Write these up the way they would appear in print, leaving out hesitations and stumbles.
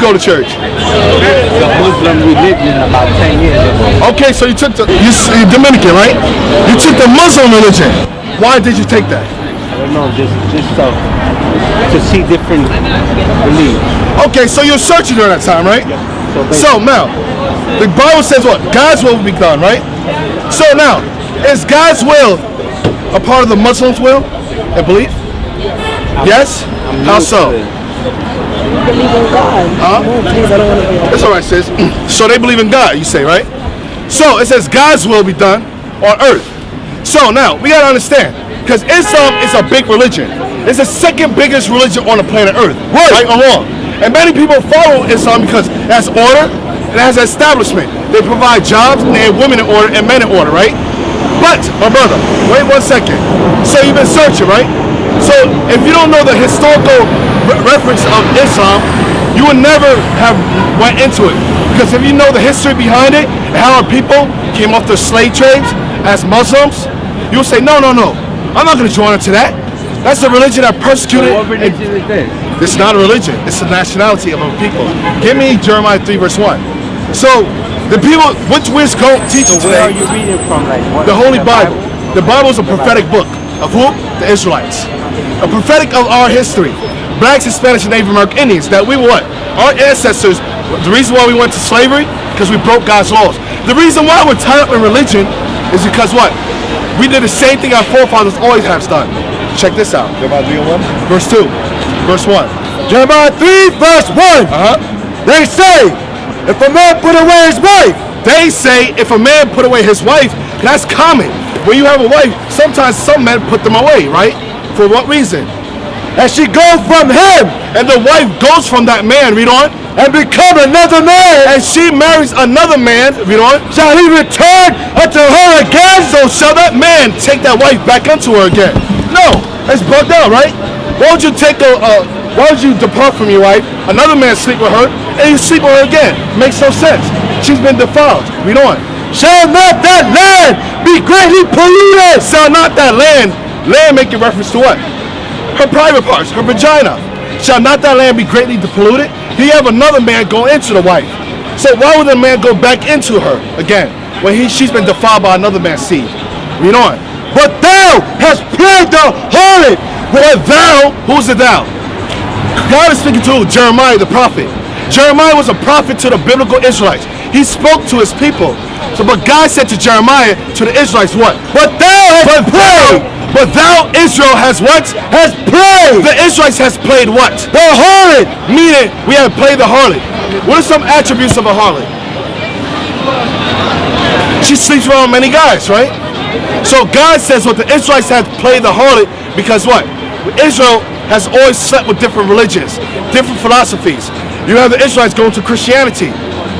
go to church? The Muslim religion about 10 years ago. Okay, so you're Dominican, right? You took the Muslim religion. Why did you take that? I don't know, just to see different beliefs. Okay, so you're searching during that time, right? Yeah. So now, the Bible says what? God's will will be done, right? So now, is God's will a part of the Muslims' will and belief? Yes? How so? They believe in God. Please, I don't want to be. That's all right, sis. So they believe in God, you say, right? So it says God's will be done on earth. So now, we got to understand, because Islam is a big religion. It's the second biggest religion on the planet Earth. Right or wrong? And many people follow Islam because it has order and it has establishment. They provide jobs and they have women in order and men in order, right? But, my brother, wait 1 second. So you've been searching, right? So if you don't know the historical reference of Islam, you would never have went into it. Because if you know the history behind it and how our people came off the slave trades as Muslims, you'll say, no, I'm not going to join into that. That's the religion that persecuted. So what religion is this? It's not a religion. It's the nationality of our people. Give me Jeremiah 3 verse 1. So the people, which go teach So today? where are you reading from? Like what? The Holy Bible. The Bible is a prophetic book of who? The Israelites. A prophetic of our history. Blacks, Hispanics, and Native American Indians. That we what? Our ancestors. The reason why we went to slavery because we broke God's laws. The reason why we're tied up in religion is because what? We did the same thing our forefathers always have done. Check this out. Jeremiah 3:1. Verse 2. Verse 1. Jeremiah 3 verse 1. They say, if a man put away his wife. They say if a man put away his wife, that's common. When you have a wife, sometimes some men put them away, right? For what reason? And she goes from him. And the wife goes from that man, read on. And become another man. And she marries another man, read on. Shall he return unto her again? So shall that man take that wife back unto her again? No, that's bugged out, right? Why would you why would you depart from your wife, another man sleep with her, and you sleep with her again? Makes no sense. She's been defiled. Read on. Shall not that land be greatly polluted? Shall not that land making reference to what? Her private parts, her vagina. Shall not that land be greatly polluted? He have another man go into the wife. So why would the man go back into her again when she's been defiled by another man's seed? Read on. But thou hast played the harlot. But thou, who's the thou? God is speaking to Jeremiah the prophet. Jeremiah was a prophet to the biblical Israelites. He spoke to his people. So, but God said to Jeremiah, to the Israelites, what? But thou hast played. But thou, Israel, has what? Has played. The Israelites has played what? The harlot. Meaning, we have played the harlot. What are some attributes of a harlot? She sleeps around many guys, right? So God says what the Israelites have played the harlot because what? Israel has always slept with different religions, different philosophies. You have the Israelites going to Christianity.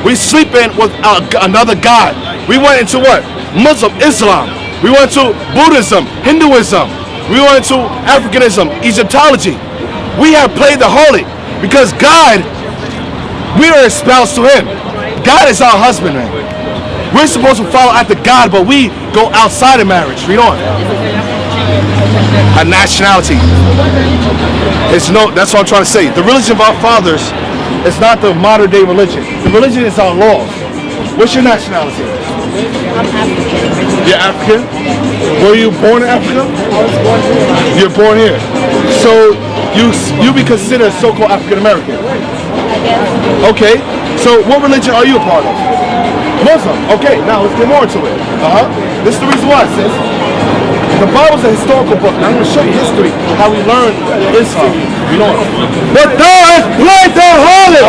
We sleep in with another God. We went into what? Muslim, Islam. We went to Buddhism, Hinduism. We went to Africanism, Egyptology. We have played the harlot because God, we are espoused to Him. God is our husband, man. We're supposed to follow after God, but we go outside of marriage. Read on. A nationality. That's what I'm trying to say. The religion of our fathers is not the modern day religion. The religion is our laws. What's your nationality? I'm African. You're African? Were you born in Africa? I was born here. You're born here. So you be considered so-called African American. I guess. Okay. So what religion are you a part of? Muslim. Okay, now let's get more into it. This is the reason why, sis. The Bible's a historical book, and I'm going to show you history, how we learned Islam. You know, But thou hast played the harlot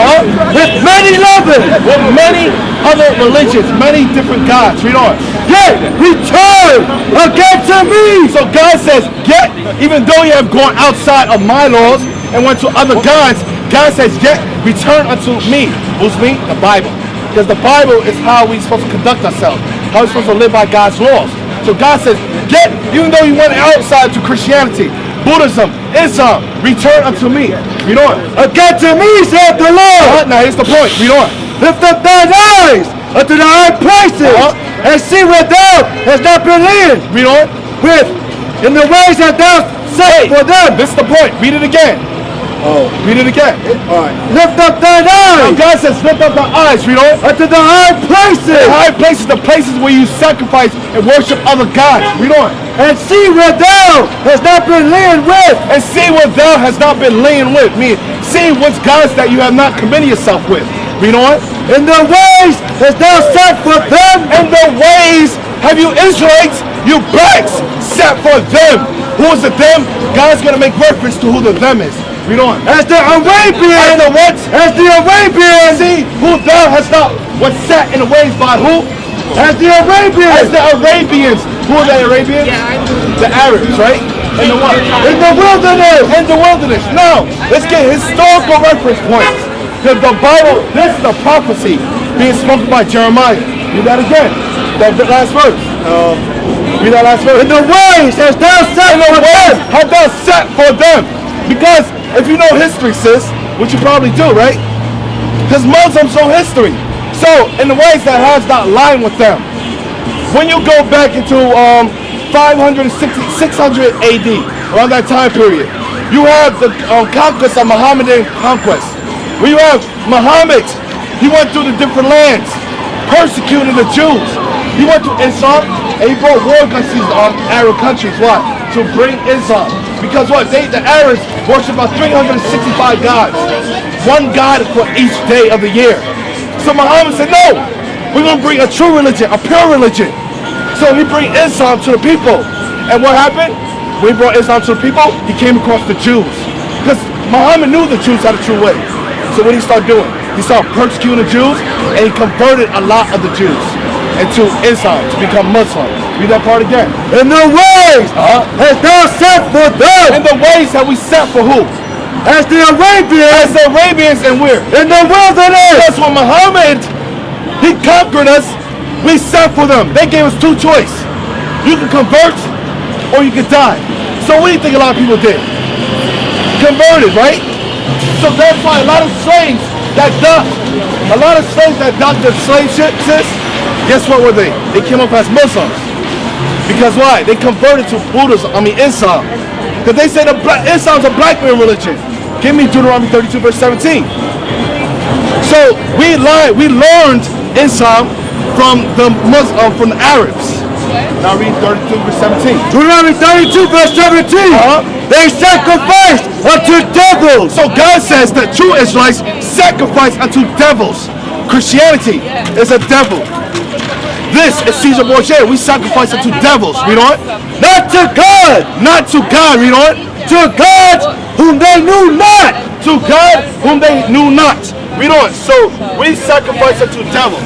with many lovers. with many other religions, many different gods. Read on. Yet return again to me. So God says, yet, even though you have gone outside of my laws and went to other gods, God says, yet return unto me. Who's me? The Bible. Because the Bible is how we're supposed to conduct ourselves, how we're supposed to live by God's laws. So God says, yet, even though you went outside to Christianity, Buddhism, Islam, return unto me. Read on. Again to me, saith the Lord. Now here's the point. Read on. Lift up thine eyes unto the high places and see where thou hast not been in. Read on. In the ways that thou set for them. This is the point. Read it again. Oh. Read it again. All right. Lift up thine Now eyes God says, lift up the eyes, read on. unto the high places, The high places, the places where you sacrifice and worship other gods. Read on. and see where thou hast not been laying with. And see what thou hast not been laying with. Meaning, see what's gods that you have not committed yourself with. Read on. In the ways hast thou set for them, And the ways have you Israelites, you blacks, set for them. Who is the them? God's going to make reference to who the them is. Read on. as the Arabians, And the what? as the Arabians, See who thou hast not was set in the ways by who? as the As Arabians, the Arabians. Who are the Arabians? The Arabs, right? And the what? in the wilderness. In the wilderness. Now, let's get historical reference points. Because the Bible, this is a prophecy being spoken by Jeremiah. Read that again. That last verse. Read that last verse. In the ways hast thou set In the for ways them. have thou set for them. Because if you know history, sis, which you probably do, right? Because Muslims know history. So, in the ways that has not lined with them. When you go back into 560, 600 AD, around that time period, you have the conquest of Mohammedan conquest. Where you have Muhammad, he went through the different lands, persecuting the Jews. He went to Islam, and he brought war against these Arab countries. Why? To bring Islam. Because what? The Arabs worship about 365 gods. One god for each day of the year. So Muhammad said, no, we're going to bring a true religion, a pure religion. So he bring Islam to the people. And what happened? When he brought Islam to the people, he came across the Jews. Because Muhammad knew the Jews had a true way. So what did he start doing? He started persecuting the Jews, and he converted a lot of the Jews into Islam to become Muslim. Read that part again. In the ways hast thou set for them, In the ways that we set for who? as the Arabians, As the Arabians, and where? in the wilderness. Because when Muhammad, he conquered us, we set for them. They gave us two choices. You can convert or you can die. So what do you think a lot of people did? Converted, right? So that's why a lot of slaves that docked the slave ship, sis, guess what were they? They came up as Muslims. Because why? They converted to Islam. Because they said Islam's a black man religion. Give me Deuteronomy 32 verse 17. So we learned Islam from the Arabs. Now read 32 verse 17. Deuteronomy 32 verse 17. They sacrificed unto devils. So God says that true Israelites sacrifice unto devils. Christianity is a devil. This is Caesar Borgia. We sacrifice unto devils. Read on. Not to God. Not to God. Read on. To gods whom they knew not. To God whom they knew not. Read on. So we sacrifice unto devils.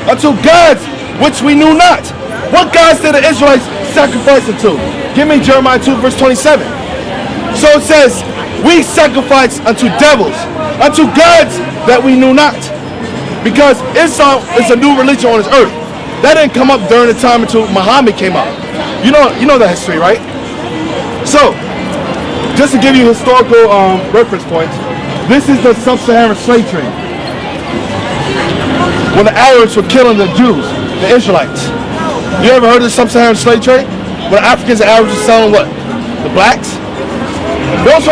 Unto gods which we knew not. What gods did the Israelites sacrifice unto? Give me Jeremiah 2 verse 27. So it says, we sacrifice unto devils, unto gods that we knew not. Because Islam is a new religion on this earth. That didn't come up during the time until Muhammad came up. You know that history, right? So, just to give you historical reference points, this is the sub-Saharan slave trade. When the Arabs were killing the Jews, the Israelites. You ever heard of the sub-Saharan slave trade? When the Africans and Arabs were selling what? The blacks? Those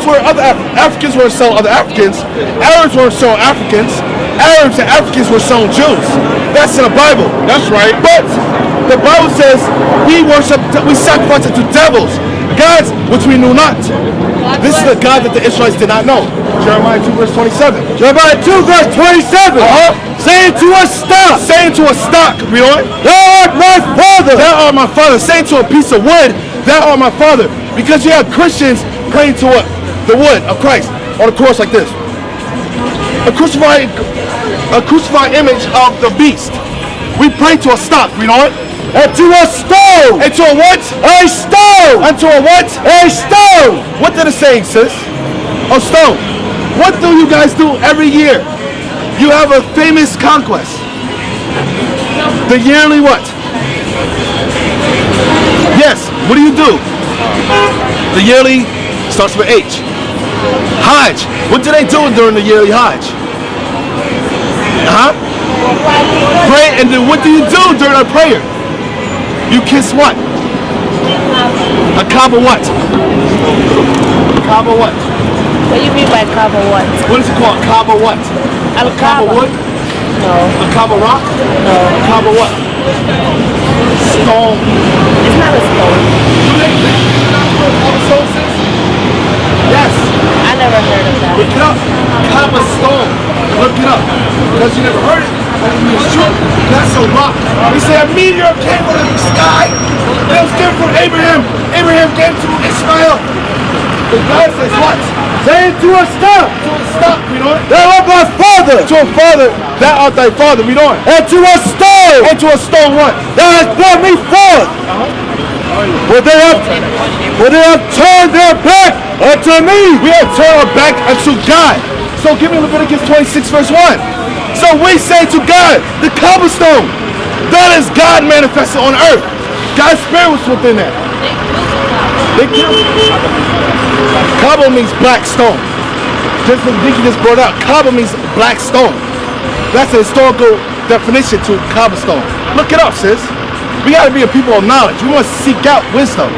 were other Africans were selling other Africans. Arabs were selling Africans. Arabs and Africans were selling Jews. That's in the Bible. That's right. But the Bible says we sacrifice to devils, gods which we knew not. This is the God that the Israelites did not know. Jeremiah 2 verse 27. Jeremiah 2 verse 27. Saying to a stock. Saying to a stock. Read on. Thou art my father. Thou art my father. Saying to a piece of wood. Thou art my father. Because you have Christians praying to what? The wood of Christ on a cross like this. A crucified image of the beast. We pray to a stock. Read on. And to a stone. And to a what? A stone. And to a what? A stone. What did it say, sis? A stone. What do you guys do every year? You have a famous conquest. The yearly what? Yes. What do? The yearly starts with H. Hajj. What do they do during the yearly Hajj? Pray, and then what do you do during a prayer? You kiss what? A Kaaba what? Kaaba what? What do you mean by Kaaba what? What is it called? Kaaba what? Al Kaaba wood? No. A Kaaba rock? No. A Kaaba what? Stone. It's not a stone. You know what Kaaba stone is? Yes. I never heard of that. Look it up. Kaaba stone. Look it up. Because you never heard it. It's true. That's a rock. He said a meteor came from the sky. It was given from Abraham. Abraham gave to Ishmael. The God says what? Say to a stop. To a stop, you know? Thou art my father. To a father, thou art thy father, read on. And to a stone. And to a stone what? Thou hast brought me forth. For they have turned their back unto me. We have turned our back unto God. So give me Leviticus 26 verse 1. So we say to God, the cobblestone, that is God manifested on earth. God's spirit was within that. They killed Cobble means black stone. Just as Vicky just brought out, cobble means black stone. That's a historical definition to cobblestone. Look it up, sis. We gotta be a people of knowledge. We must seek out wisdom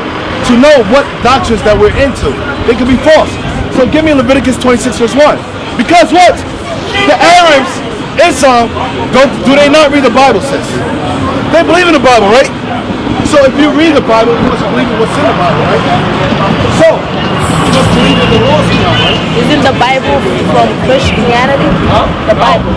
to know what doctrines that we're into. They could be false. So give me Leviticus 26 verse 1. Because what? The Arabs, Islam, do they not read the Bible, sis? They believe in the Bible, right? So if you read the Bible, you must believe in what's in the Bible, right? So, you must believe in the laws of God, right? Isn't the Bible from Christianity? Huh? The Bible.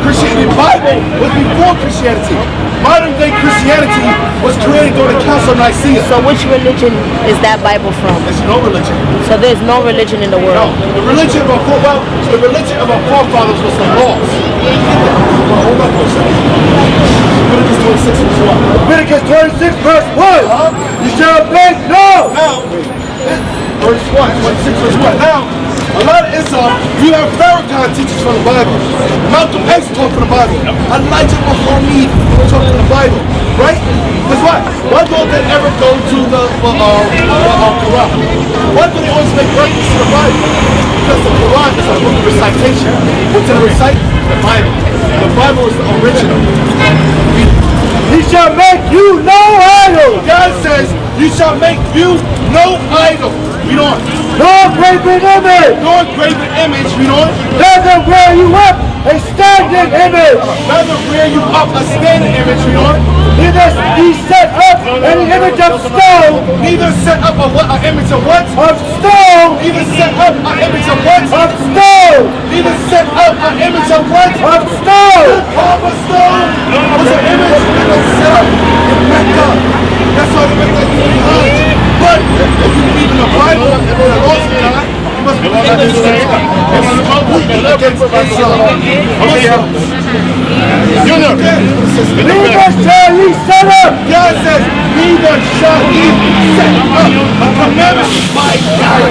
Christianity, the Bible was before Christianity. Modern day Christianity was created during the Council of Nicaea. So which religion is that Bible from? There's no religion. So there's no religion in the No, world. the religion of our forefathers was the laws. Hold up for a second. Leviticus 26 verse 1. Leviticus 26 verse 1. You shall make no. Now, verse 1, 26 verse 1. Now, a lot of Islam, you have Farrakhan teachers from the Bible. Malcolm X taught from the Bible. Elijah Muhammad taught from the Bible. Right? Because what? Why don't they ever go to the Quran? Why do they always make reference to the Bible? Because the Quran is a book of recitation. What's in recite? The Bible. The Bible is the original. He shall make you no idol. God says, you shall make you no idol. Read on. No graven image. Nor graven image, read on. Neither wear you up a standing image. Rather rear you up a standing image, read on. Neither he set up an image of stone. Neither set up an image of what? Of stone. Neither set up an image of what? Of stone. Neither set up an image of what? Of stone. Carve a stone was an image that was set up in Mecca. That's why they make that behind. But if you believe in the Bible and the laws of God, you must believe in this Islam. It's struggle against Islam. Muslims. Neither shall ye set up. God says, neither shall ye set up a commandment by God.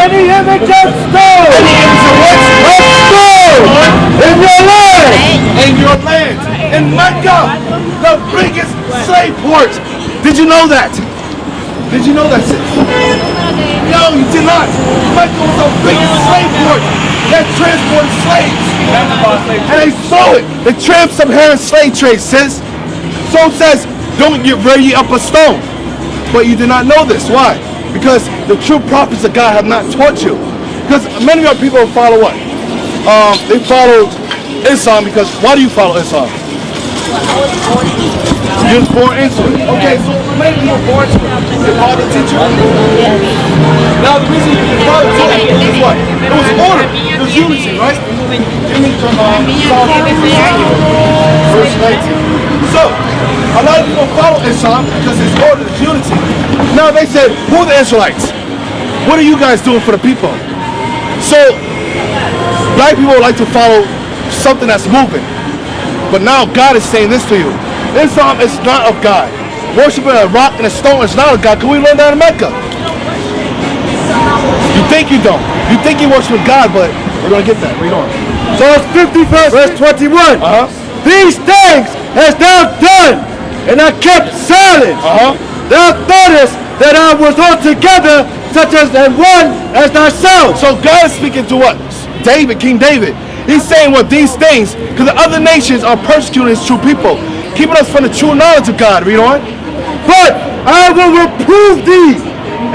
Any image of stone. Any image of what? Of stone. In your land. In your land. In Mecca, the biggest slave port. Did you know that? Did you know that, sis? No, you did not. Mecca was the biggest slave port that transported slaves. And they sold it. The trans-Saharan slave trade, sis. So it says, don't get ready up a stone. But you did not know this. Why? Because the true prophets of God have not taught you. Because many of our people follow what? They follow Islam because, why do you follow Islam? You was born into it. Okay, so maybe you were born to it. Your father teacher? Yes. Now the reason your father taught you is what? It was order. It was unity, right? Give me from Psalm verse 19. So, a lot of people follow Islam because it's order, it's unity. Now they said, who are the Israelites? What are you guys doing for the people? So, black people like to follow something that's moving. But now God is saying this to you. Islam is not of God. Worshipping a rock and a stone is not of God. Can we learn that in Mecca? You think you don't. You think you worship God, but we're going to get that. Read on. So it's 50 verse 21. These things hast thou done, and I kept silent. Thou thoughtest that I was altogether such as and one as thyself. So God is speaking to what? David, King David. He's saying what these things, because the other nations are persecuting his true people, keeping us from the true knowledge of God. Read on. But I will reprove thee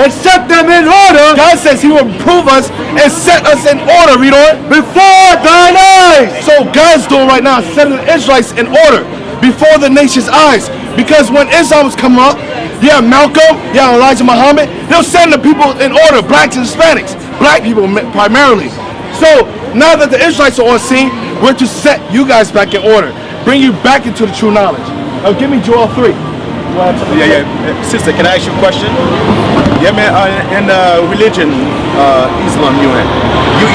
and set them in order. God God says he will prove us and set us in order. Read on. before thine eyes. So God's doing right now, setting the Israelites in order before the nation's eyes. Because when Islam was coming up, you have Malcolm, you have Elijah Muhammad, they'll send the people in order, blacks and Hispanics, black people primarily. So now that the Israelites are on scene, we're to set you guys back in order, bring you back into the true knowledge. Now give me Joel 3. Yeah. Sister, can I ask you a question? Yeah, man, in religion, Islam, you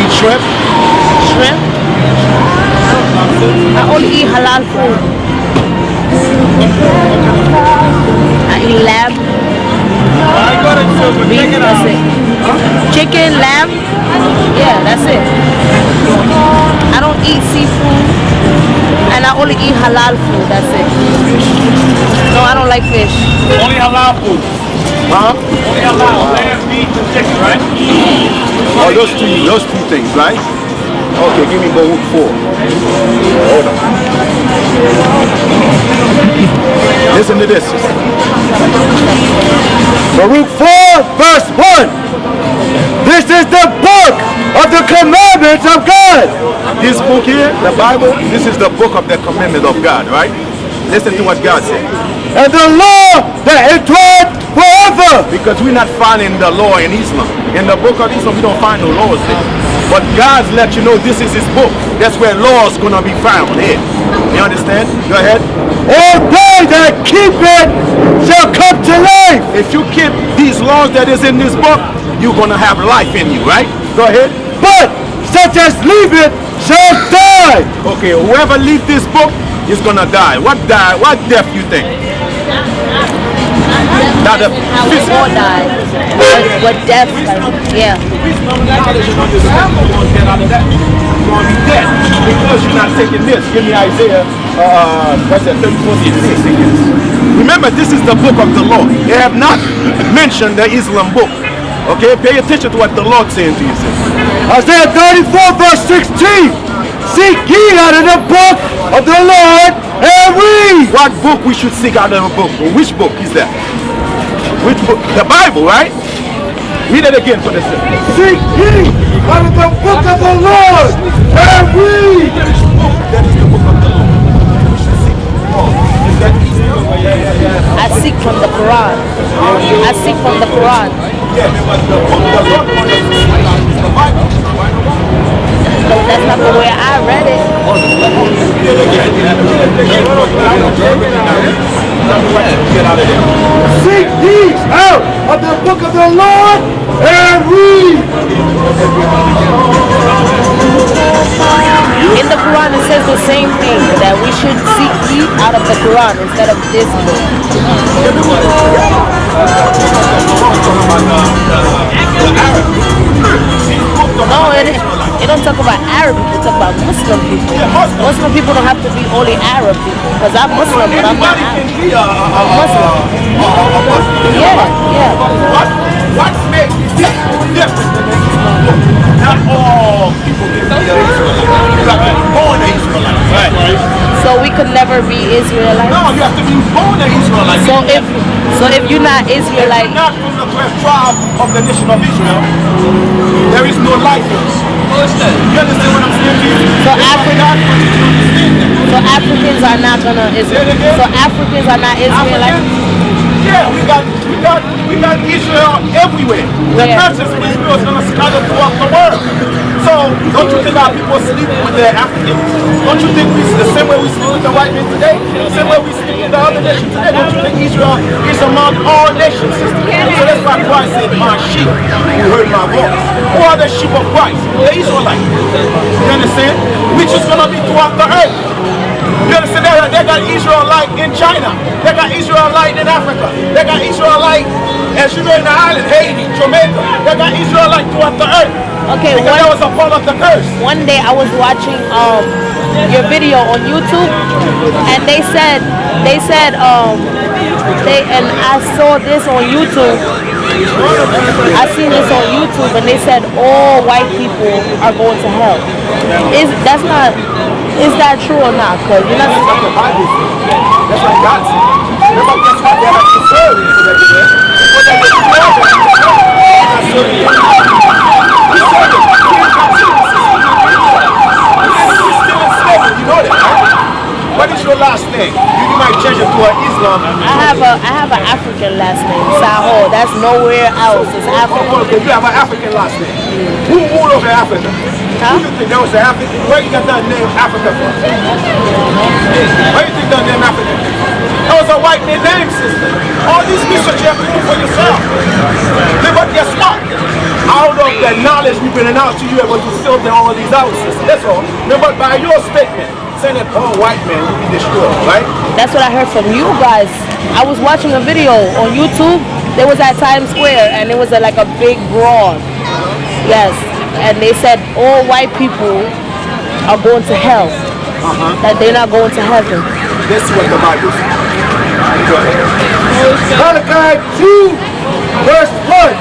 eat shrimp? Shrimp? I only eat halal food. I eat lamb, beef, that's it. Chicken, lamb, yeah, that's it. I don't eat seafood, and I only eat halal food, that's it. No, I don't like fish. Only halal food. Huh? Only halal. Lamb, beef, and chicken, right? Oh, those two things, right? Okay, give me Baruch 4. Hold on. Listen to this. Baruch 4, verse 1. This is the book of the commandments of God. This book here, the Bible, this is the book of the commandment of God, right? Listen to what God said. And the law that endureth forever. Because we're not finding the law in Islam. In the book of Islam, we don't find no laws there. But God's let you know this is his book. That's where laws gonna be found here. You understand? Go ahead. All they that keep it shall come to life. If you keep these laws that is in this book, you're gonna have life in you, right? Go ahead. But such as leave it shall die. Okay, whoever leave this book is gonna die. What die? What death you think? How we all die. What death, yeah. You're gonna be dead because you're not taking this. Give me Isaiah, what's that, 34:6. Remember, this is the book of the Lord. They have not mentioned the Islam book. Okay, pay attention to what the Lord saying to you. Isaiah 34, verse 16. Seek ye out of the book of the Lord and read. What book we should seek out of the book? Which book is that? Which book? The Bible, right? Read it again for the sake. Seek ye out of the book of the Lord and read. That is the book of the Lord. We should seek. Is that I seek from the Quran. I seek from the Quran. yeah, but the book the Lord wants us to seek out is the Bible. But that's not the way I read it. Seek ye out of the book of the Lord and read. In the Quran it says the same thing, that we should seek ye out of the Quran instead of this book. No, it don't talk about Arab people, it talk about Muslim people. Muslim people don't have to be only Arab people, because I'm Muslim, but I'm not Arab. I'm Muslim. Yeah. What makes this different than the Islam book? Not all people can be Israelites. You have to be born an Israelite. Right. So we could never be Israelites. No, you have to be born an Israelite. So if you're not Israelite, If you're not from the 12th tribe of the nation of Israel, there is no life in you. You understand what I'm saying to you? So God wants you to understand that. so Africans are not gonna Israel. So Africans are not Israelites. Yeah, we got Israel everywhere. The Yeah. churches of Israel is gonna scatter throughout the world. So don't you think our people sleep with their Africans? Don't you think we the same way we sleep with the white men today? The same way we sleep with the other nations today? Don't you think Israel is among all nations, sister? So that's why Christ said, "My sheep who heard my voice." Who are the sheep of Christ? The Israelites. You understand? Which is gonna be throughout the earth. You understand that? They got Israelite in China. They got Israelite in Africa. They got Israelite as you know in the island, Haiti, Jamaica. They got Israelite throughout the earth. Okay, Because that was a part of the curse. one day I was watching your video on YouTube, and they said and I saw this on YouTube. I seen this on YouTube, and they said all white people are going to hell. Is that true or not? Because you're not. That's what the Bible says. That's what God said. Remember, that's why they have to serve. So that they are Islam. I have an African last name, Saho. That's nowhere else. It's African. Okay, you have an African last name. Who ruled over Africa? Huh? Who you think that was the African? Where you got that name Africa from? Where you think that name Africa came from? That was a white man name, sister. All these research you have to do for yourself. But guess what? Out of the knowledge we've been out to you, able to filter all these out, sister. That's all. Remember, by your statement, saying that all white men will be destroyed, right? That's what I heard from you guys. I was watching a video on YouTube. There was at Times Square, and it was like a big brawl. Yes, and they said all white people are going to hell. That they're not going to heaven. This is what the Bible says. Go ahead. Malachi 2, verse 1.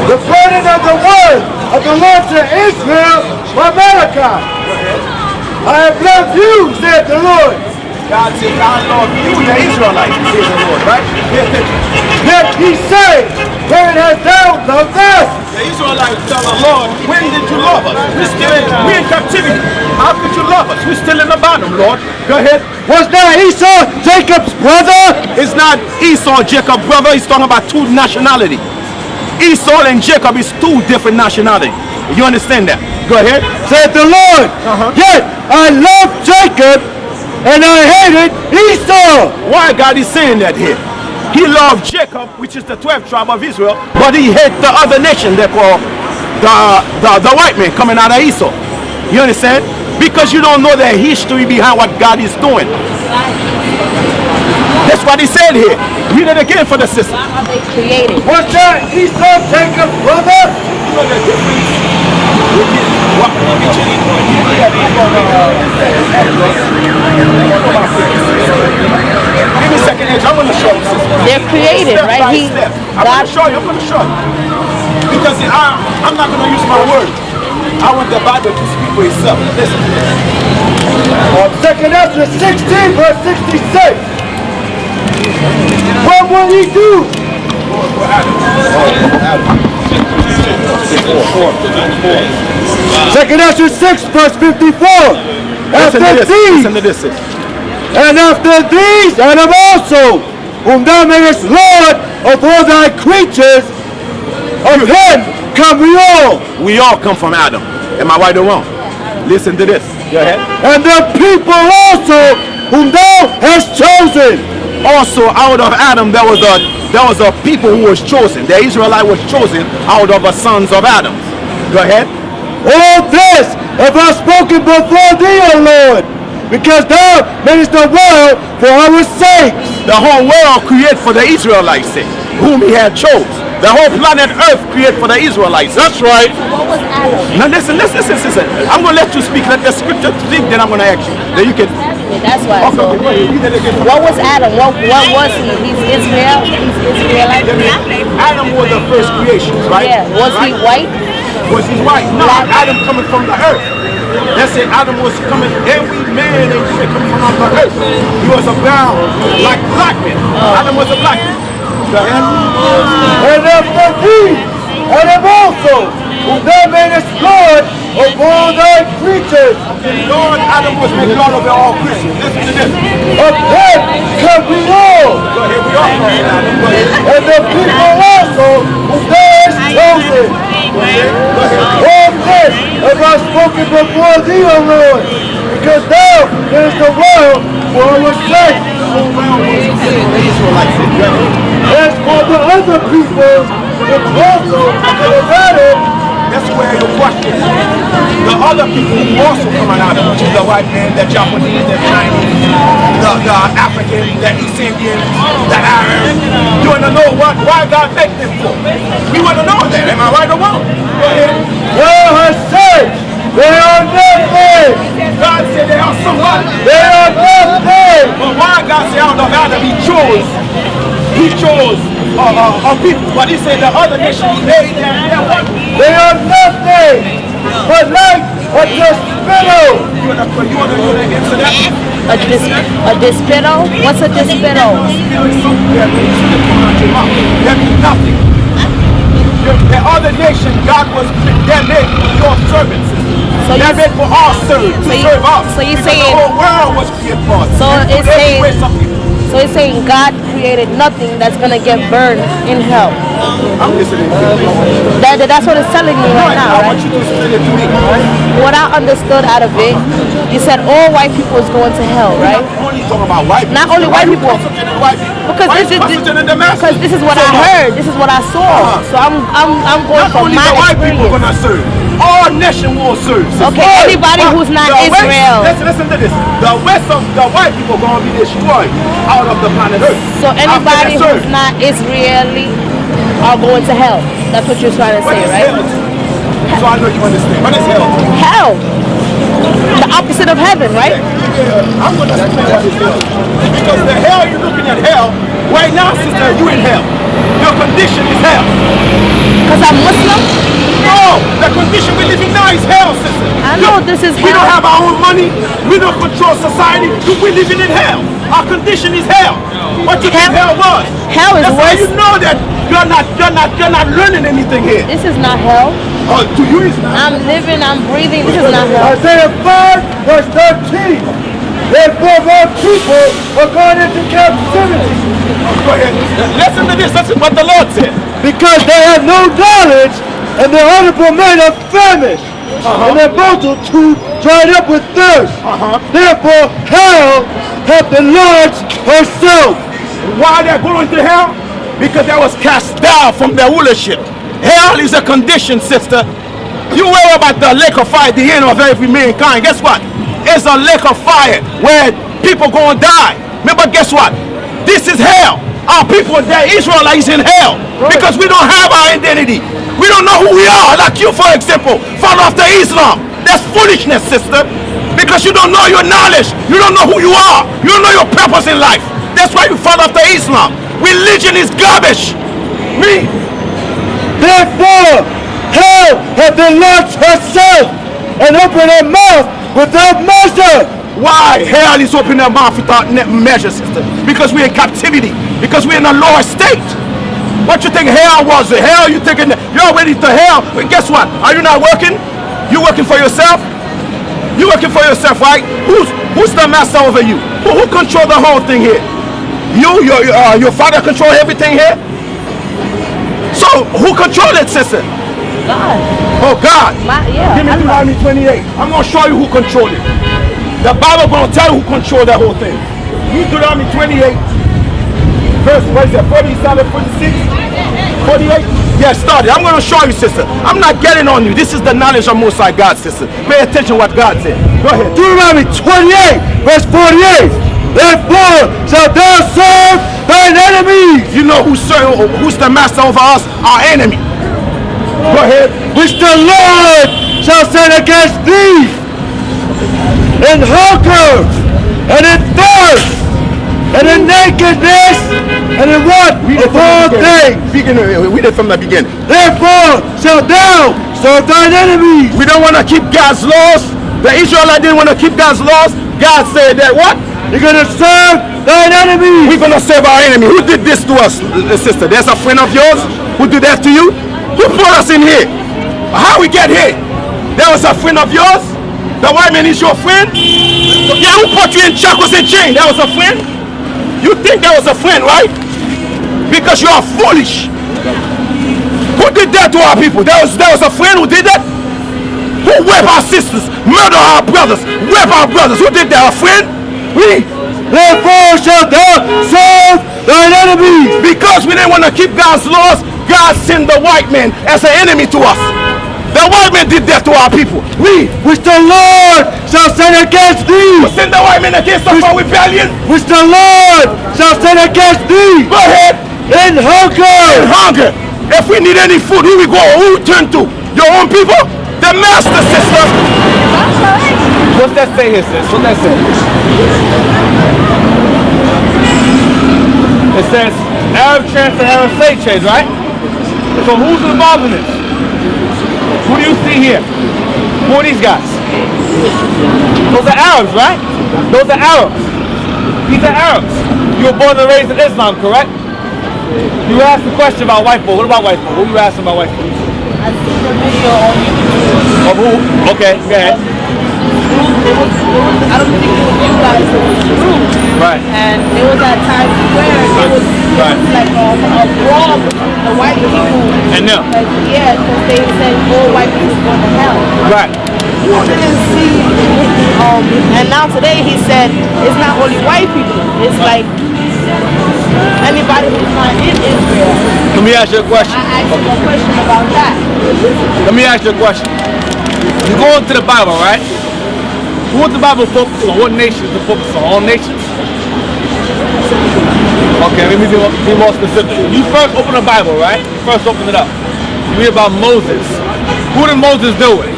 The burden of the word of the Lord to Israel by Malachi. I have loved you, said the Lord. God said, God love you, the Israelites, says the Lord, right? Pay attention. Yet he said, where has thou loved us? The Israelites tell the Lord, when did you love us? We're in captivity. How could you love us? We're still in the bottom, Lord. Go ahead. Was not Esau Jacob's brother? It's not Esau, Jacob, brother. He's talking about two nationality. Esau and Jacob is two different nationality. You understand that? Go ahead. Said the Lord. Yet I loved Jacob and I hated Esau. Why God is saying that here? He loved Jacob, which is the 12th tribe of Israel, but he hated the other nation, they call the white man coming out of Esau. You understand? Because you don't know the history behind what God is doing. That's what he said here. Read it again for the sister. How they created. Was not Esau Jacob's brother? You know the difference. Give me a second, Edge. I'm going to show you. They're created, right? I'm going to show you. I'm going to show you. Because I'm not going to use my word. I want the Bible to speak for itself. Listen to this. Second Ezra 16, verse 66. What will he do? Second Ezra 6, verse 54. Listen to this. And after these, Adam also, whom thou makest Lord of all thy creatures, of him come we all. We all come from Adam. Am I right or wrong? Listen to this. Go ahead. And the people also, whom thou hast chosen. Also out of Adam there was a people who was chosen. The Israelite was chosen out of the sons of Adam. Go ahead. All this have I spoken before thee, O Lord, because thou madest the world for our sakes. The whole world created for the Israelites' sake, whom he had chose. The whole planet Earth created for the Israelites. That's right. What was Adam? Now listen. I'm going to let you speak. Let the scripture speak, then I'm going to ask you. Then you can... That's why. Okay, go ahead. Read that again. What was Adam? What was he? He's Israel. He's Israelite. Adam was the first creation, right? Yeah. Was he white? Was he white? No, Adam coming from the earth. That's it. Adam was coming, every man and woman coming from the earth. He was a brown, like black man. Adam was a black man. Go ahead. And after thee, Adam also, whom thou madest Lord of all thy creatures. Lord Adam was made Lord over all creatures. Listen to this. Of him come we all. Go ahead, we all from Adam. Go ahead. And the people also, whom thou hast chosen. Go ahead. All this have I spoken before thee, O Lord, because thou madest the world for our sake. As for the other peoples, which also have added. That's where your question is. The other people who also come out of it, which is the white man, the Japanese, the Chinese, the African, the East Indian, the Arab. You want to know why God made them for? We want to know that. Am I right or wrong? Go ahead. Thou hast said, they are nothing. God said they are somebody. They are nothing. But why God said out of Adam he chose people, but he said the other nations made them white. They are nothing but like a spittle. You want to answer that? A dispittle? What's a dispittle? That means nothing. The other nation, God was, they're made for your servants. So they're made for our servants, to serve us. So you're because saying the whole world was created for us. So and it's today saying we some people. So it's saying God created nothing that's gonna get burned in hell. I'm listening. That's what it's telling me right now, I right? want you to explain it to me. What I understood out of it, you said all white people is going to hell, right? We're not only talking about white people. Not only white people. White people. Because this is what I heard. This is what I saw. So I'm going Not from only my the white people experience. gonna serve. All nation will serve. Okay, anybody who's not Israel. Listen to this. The rest of the white people gonna be destroyed out of the planet Earth. So anybody who's not Israeli are going to hell. That's what you're trying to What say, is right? hell? So I know you understand. What is hell? Hell. The opposite of heaven, right? I'm gonna explain what is hell. Because the hell you're looking at hell right now, sister, you in hell. Your condition is hell. Because I'm Muslim? No, the condition we live in now is hell, sister. I know this is We hell. don't have our own money. We don't control society. We're living in hell. Our condition is hell. What you think hell was? Hell is That's why worse. you know that you're not learning anything here. This is not hell. Oh, to you it's not. I'm living, I'm breathing. This is not hell. Isaiah 5, verse 13. Therefore, all people are going into captivity Go ahead. Listen to this. Listen what the Lord said. because they have no knowledge, and their honorable men are famished, and their multitude dried up with thirst. Therefore, hell hath enlarged herself. Why they're going to hell? Because they was cast down from their rulership. Hell is a condition, sister. You worry about the lake of fire, the end of every mankind. Guess what? It's a lake of fire where people gonna die. Remember, guess what? This is hell. Our people, the Israelites, in hell because we don't have our identity. We don't know who we are. Like you, for example, follow after Islam. That's foolishness, sister. Because you don't know your knowledge. You don't know who you are. You don't know your purpose in life. That's why you follow after Islam. Religion is garbage. Me. Therefore, hell hath enlarged herself and opened her mouth without measure. Why hell is opening their mouth without measure, sister? Because we're in captivity. Because we're in a lower state. What you think hell was? Hell, you thinking you're already to hell. But guess what? Are you not working? You working for yourself? You working for yourself, right? Who's the master over you? Who control the whole thing here? Your father control everything here? So who control it, sister? God. Oh, God. Yeah. Give me Deuteronomy 28. I'm going to show you who control it. The Bible going to tell you who control that whole thing. Read Deuteronomy 28. Verse, what is it, 47, 46, 48? Yeah, start it. I'm going to show you, sister. I'm not getting on you. This is the knowledge of Most High God, sister. Pay attention what God said. Go ahead. Deuteronomy 28, verse 48. Therefore shalt thou serve thine enemies. You know who's the master over us? Our enemy. Go ahead. Which the Lord shall send against thee in hunger and in thirst and in nakedness and in what? Of all things. Read it from the beginning. Therefore shalt thou serve thine enemies. We don't want to keep God's laws. The Israelites didn't want to keep God's laws. God said that what? You're going to serve thine enemies. We're going to serve our enemy. Who did this to us, sister? There's a friend of yours who did that to you? Who put us in here? How we get here? There was a friend of yours? The white man is your friend? Yeah, who put you in shackles and chains? That was a friend? You think that was a friend, right? Because you are foolish. Who did that to our people? That was a friend who did that? Who raped our sisters, murder our brothers, rape our brothers? Who did that? A friend? We. Therefore shalt thou serve thine enemies. Because we didn't want to keep God's laws, God sent the white man as an enemy to us. The white man did that to our people. We. Which the Lord shall send against thee. Send the white man against us for rebellion. Which the Lord shall send against thee. Go ahead. In hunger. In hunger. If we need any food, who we go? Who we turn to? Your own people? The master, sister. What's that say here, sis? What's that say? It says Arab transfer, Arab slave trade, right? So who's involved in this? Who do you see here? Who are these guys? Those are Arabs, right? Those are Arabs. These are Arabs. You were born and raised in Islam, correct? You asked the question about white folk. What about white folk? What were you asking about white folk? I see the video on YouTube. Of who? Okay, go ahead. I don't think it was you guys, it was the group. Right. And it was at Times Square. It was like a brawl between the white people. And them. Like, yeah, because they said all white people going to hell. Right. I didn't see, and now today he said it's not only white people, it's like anybody who's not in Israel. Let me ask you a question. I asked him a question about that. Let me ask you a question. You go into the Bible, right? Who does the Bible focus on? What nations? Does it focus on all nations? Okay, let me be more specific. You first open the Bible, right? You first open it up. You read about Moses. Who did Moses deal with?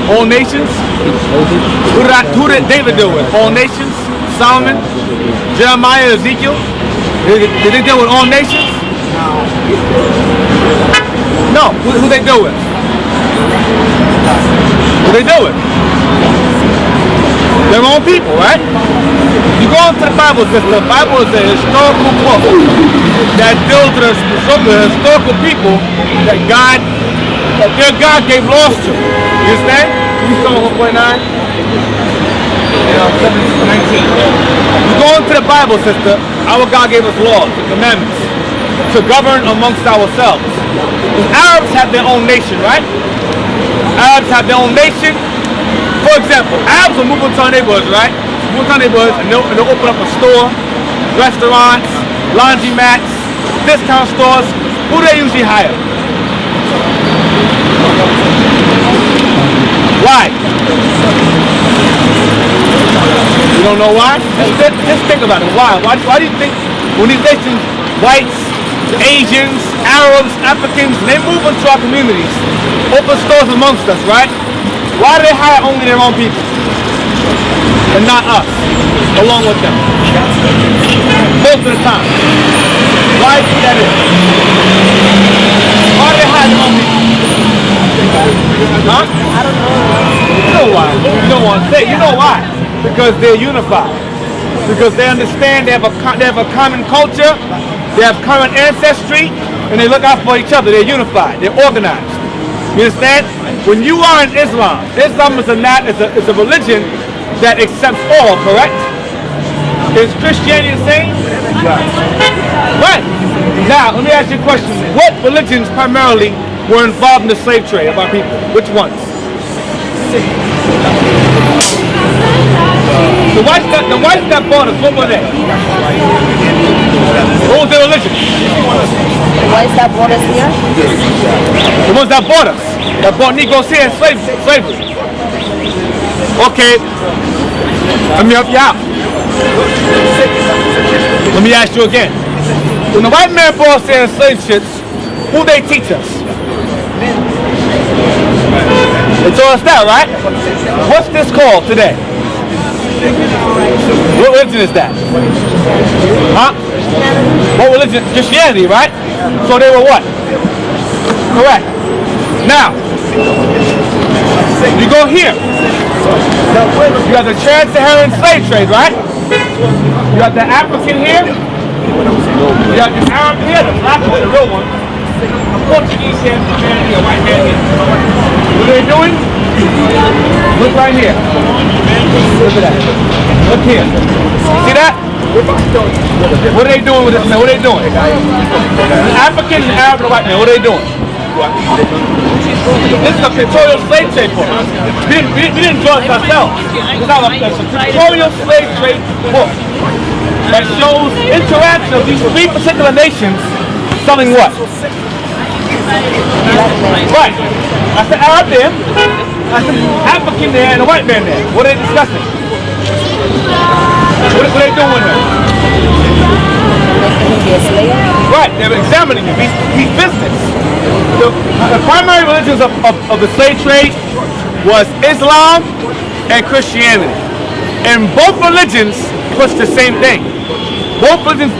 All nations? Who did David deal with? All nations? Solomon? Jeremiah? Ezekiel? Did they deal with all nations? No. Who they deal with? Who they deal with? Their own people, right? You go into the Bible, says the Bible is a historical book that deals with the historical people that their God gave laws to. You understand? You saw 1.9? 19. You go into the Bible, sister, our God gave us laws, the commandments, to govern amongst ourselves. The Arabs have their own nation, right? Arabs have their own nation. For example, Arabs will move into our neighborhoods, right? Move into our neighborhoods and they'll open up a store, restaurants, laundromats, discount stores. Who do they usually hire? Why? You don't know why? Just think about it. Why? Why do you think when these nations, whites, Asians, Arabs, Africans, they move into our communities, open stores amongst us, right? Why do they hire only their own people and not us, along with them? Most of the time. Why do you think that is? Why do they hire their own people? Huh? I don't know. You know why? You don't want to say. You know why? Because they're unified. Because they understand they have a common culture, they have common ancestry, and they look out for each other. They're unified. They're organized. You understand? When you are in Islam, Islam is a religion that accepts all, correct? Is Christianity the same? Right. Now, let me ask you a question. What religions primarily were involved in the slave trade of our people? Which ones? The whites that bought us, what were they? What was their religion? The whites that brought us here? The ones that bought us, that bought Negroes here in slavery. Okay, let me help you out. Let me ask you again. When the white man brought us here in slave ships, who they teach us? They told us that, right? What's this called today? What religion is that? Huh? What religion? Christianity, right? So they were what? Correct. Now, you go here. You got the trans-Saharan slave trade, right? You got the African here. You got the Arab here, the black one, the real one. The Portuguese here, the man here, white man here. What are they doing? Look right here. Look at that. Look here. See that? What are they doing with this man? What are they doing? The African, the Arab, and the white man, what are they doing? This is a pictorial slave trade book. We didn't draw this ourselves. It's a pictorial slave trade book that shows interaction of these three particular nations selling what? Right. I said Arab there, I said African there, and a white man there. What are they discussing? What are they doing with him? Right, they're examining him. He's business. The primary religions of the slave trade was Islam and Christianity. And both religions push the same thing. Both religions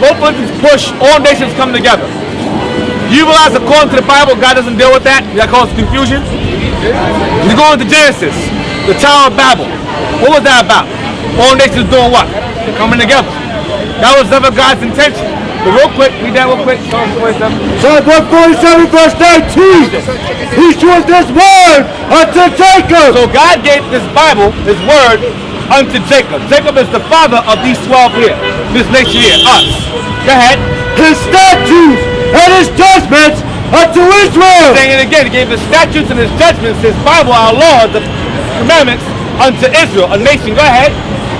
push all nations come together. You realize according to the Bible, God doesn't deal with that? That causes confusion? You go into Genesis, the Tower of Babel. What was that about? All nations doing what? Coming together. That was never God's intention. But real quick, read that real quick. Psalms 47. Psalm 147 verse 19. He showed this word unto Jacob. So God gave this Bible, His word, unto Jacob. Jacob is the father of these 12 here, this nation here, us. Go ahead. His statutes and his judgments unto Israel. Saying it again, He gave His statutes and His judgments, His Bible, our laws, the commandments, unto Israel, a nation. Go ahead.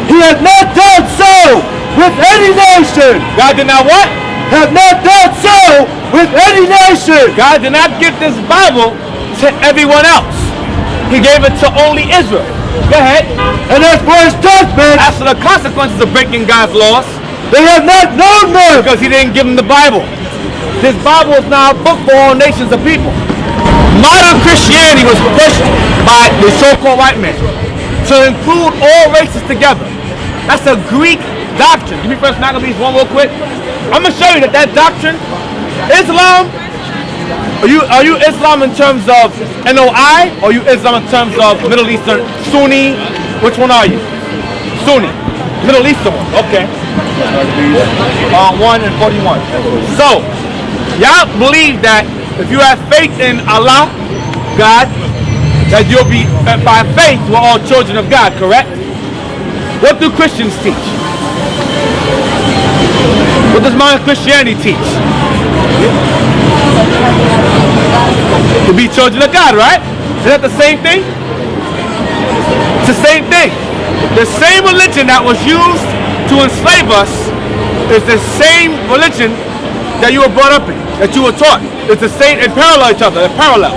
He has not done so with any nation. God did not what? Have not done so with any nation. God did not give this Bible to everyone else. He gave it to only Israel. Go ahead. And as for his judgment, As for the consequences of breaking God's laws, they have not known them. because He didn't give them the Bible. This Bible is now a book for all nations of people. Modern Christianity was pushed by the so-called white man to include all races together. That's a Greek doctrine. Give me First Maccabees 1 real quick. I'm gonna show you that doctrine, Islam. Are you Islam in terms of NOI, or are you Islam in terms of Middle Eastern Sunni? Which one are you? Sunni, Middle Eastern one. Okay. 1 and 41. So, y'all believe that if you have faith in Allah, God, that you'll be, by faith, we're all children of God, correct? What do Christians teach? What does modern Christianity teach? To be children of God, right? Is that the same thing? It's the same thing. The same religion that was used to enslave us is the same religion that you were brought up in, that you were taught. It's the same, they parallel each other, they're parallel.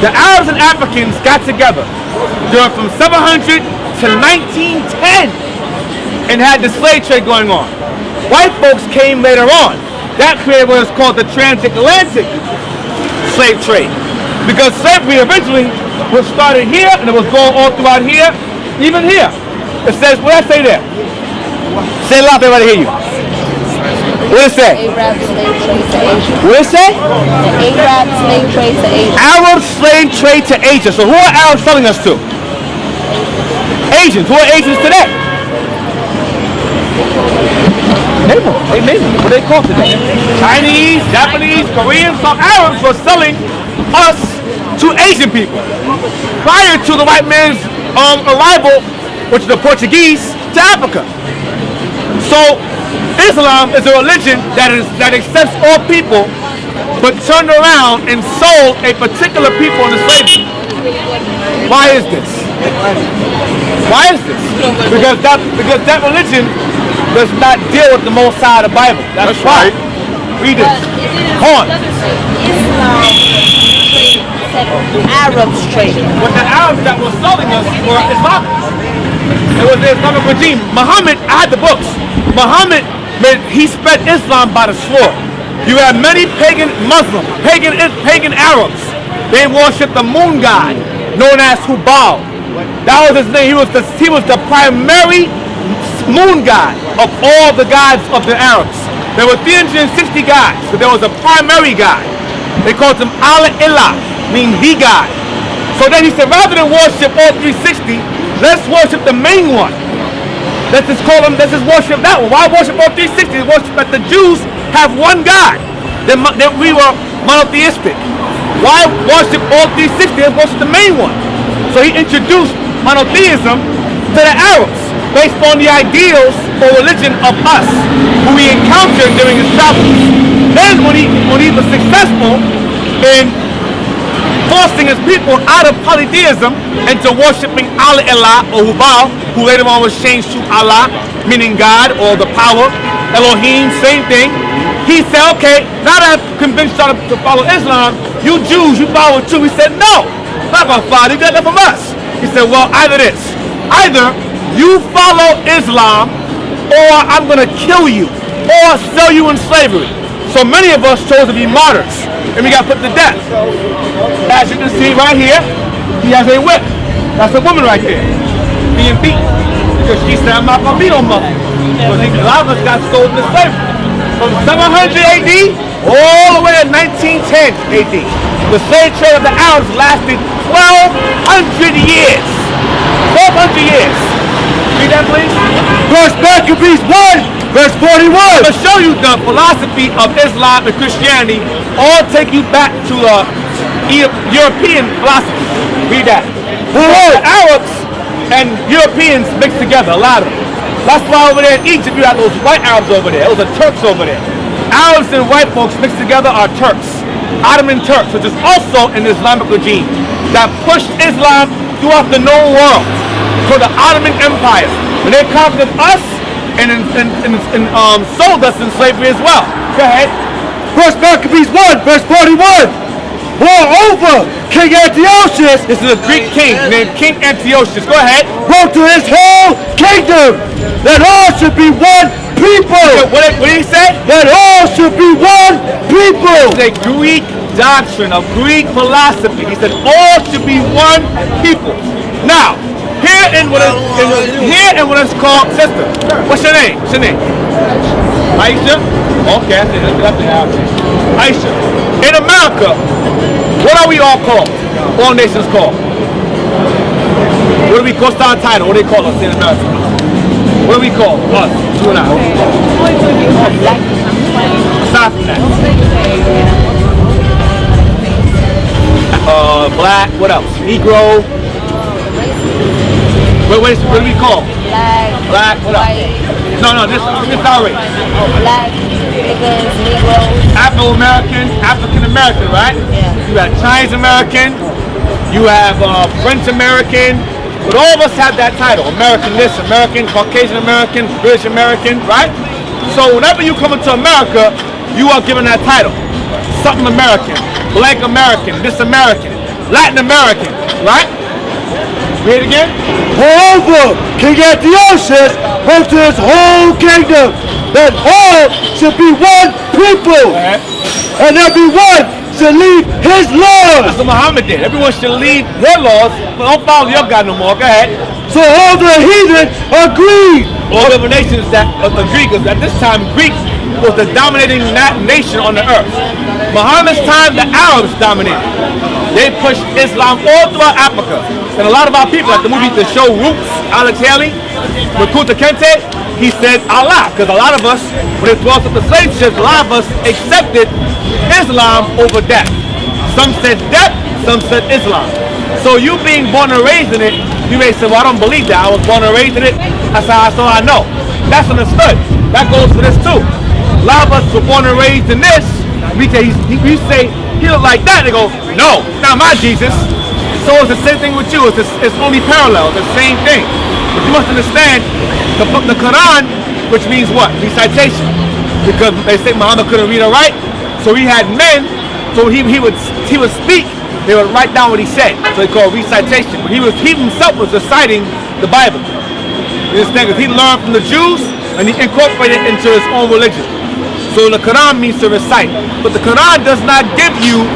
The Arabs and Africans got together during from 700 to 1910 and had the slave trade going on. White folks came later on. That created what is called the transatlantic slave trade. Because slavery originally was started here and it was going all throughout here, even here. It says, what did I say there? Say it loud, everybody hear you. What did it say? Arab slave trade to Asia. What did it say? The Arab slave trade to Asia. Arab slave trade to Asia. So who are Arabs selling us to? Asians. Who are Asians today? Name them. They name them. What are they called today? Chinese, Japanese, Koreans. Some Arabs were selling us to Asian people prior to the white man's arrival, which is the Portuguese, to Africa. So Islam is a religion that accepts all people, but turned around and sold a particular people into slavery. Why is this? Why is this? Because that religion does not deal with the most side of the Bible. That's why. Right. Read this. Hold on. It doesn't say Islam trade, it said Arabs trade. But the Arabs that were selling us were Islamic. It was the Islamic regime. Muhammad, I had the books. Muhammad, he spread Islam by the sword. You have many pagan Muslims, pagan Arabs. They worship the moon god, known as Hubal. That was his name. He was the primary moon god of all the gods of the Arabs. There were 360 gods, but there was a primary god. They called him Allah, meaning the god. So then he said, rather than worship all 360, let's worship the main one. Let's just worship that one. Why worship all 360? Worship that the Jews have one God. That we were monotheistic. Why worship all 360? Let's worship the main one. So he introduced monotheism to the Arabs based on the ideals or religion of us who we encountered during his travels. Then when he was successful in forcing his people out of polytheism into worshiping Allah or Hubal, who later on was changed to Allah, meaning God or the power, Elohim, same thing. He said, okay, now that I've convinced y'all to follow Islam, you Jews, you follow it too. He said, no, I'm not going to follow. You got that from us. He said, well, either you follow Islam or I'm going to kill you or sell you in slavery. So many of us chose to be martyrs and we got put to death. As you can see right here, he has a whip. That's a woman right there being beaten because she said, I'm not going to be no mother. Because a lot of us got sold into slavery. From 700 AD all the way to 1910 AD. The slave trade of the Arabs lasted 1,200 years. 1,200 years. Read that, please. First Maccabees 1 Verse 41. I'm going to show you the philosophy of Islam and Christianity all take you back to European philosophy. Read that. The Arabs and Europeans mixed together, a lot of them. That's why over there in Egypt you have those white Arabs over there. Those are Turks over there. Arabs and white folks mixed together are Turks. Ottoman Turks, which is also an Islamic regime that pushed Islam throughout the known world. So the Ottoman Empire, when they conquered us and sold us in slavery as well. Go ahead. First Maccabees 1, verse 41. Moreover, King Antiochus, This is a Greek king named King Antiochus. Go ahead. wrote to his whole kingdom that all should be one people. What did he say? That all should be one people. It's a Greek doctrine, a Greek philosophy. He said all should be one people. Now, here in what is called, sister, what's your name? What's your name? Aisha? Okay, that's Aisha. In America, what are we all called? All nations called. What do we call our title? What do they call us in America? What do we call us? You and I. Aside from that. Black, what else? Negro. What do we call? Black, what else? white. No, this is our race. Black, niggas, Negroes. African American, right? Yeah. You have Chinese American, you have French American, but all of us have that title. American this, American, Caucasian American, British American, right? So whenever you come into America, you are given that title. Something American, blank American, this American, Latin American, right? Read it again. Moreover, King Antiochus wrote to his whole kingdom that all should be one people, and everyone should leave his laws. That's what Muhammad did. Everyone should leave their laws, but don't follow your God no more. Go ahead. So all the heathen agreed. All the other nations that agree, because at this time Greek was the dominating nation on the earth. Muhammad's time, the Arabs dominated. They pushed Islam all throughout Africa. And a lot of our people, like the movie The Show Roots, Alex Haley, with Kunta Kinte, he said Allah, because a lot of us, when it brought up the slave ships, a lot of us accepted Islam over death. Some said death, some said Islam. So you being born and raised in it, you may say, well, I don't believe that. I was born and raised in it. That's how I know. That's understood. That goes for this too. A lot of us were born and raised in this. We say he look like that. They go, no, not my Jesus. So it's the same thing with you. It's only parallel. It's the same thing. But you must understand the Quran, which means what? Recitation. Because they say Muhammad couldn't read or write, so he had men. So he would speak. They would write down what he said. So they call recitation. But he himself was reciting the Bible. You understand? Because he learned from the Jews and he incorporated it into his own religion. So the Quran means to recite. But the Quran does not give you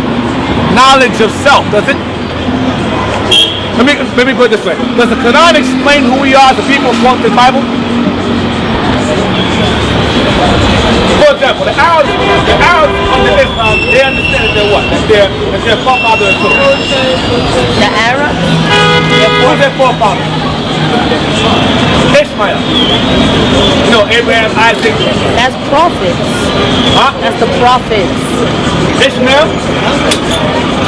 knowledge of self, does it? Let me put it this way. Does the Quran explain who we are as a people according to the Bible? For example, the Arabs under Islam, they understand that they're what? That their forefather is who? The Arabs? Who's their forefather? Ishmael. You know, Abraham, Isaac. That's prophets. Huh? That's the prophets. Ishmael?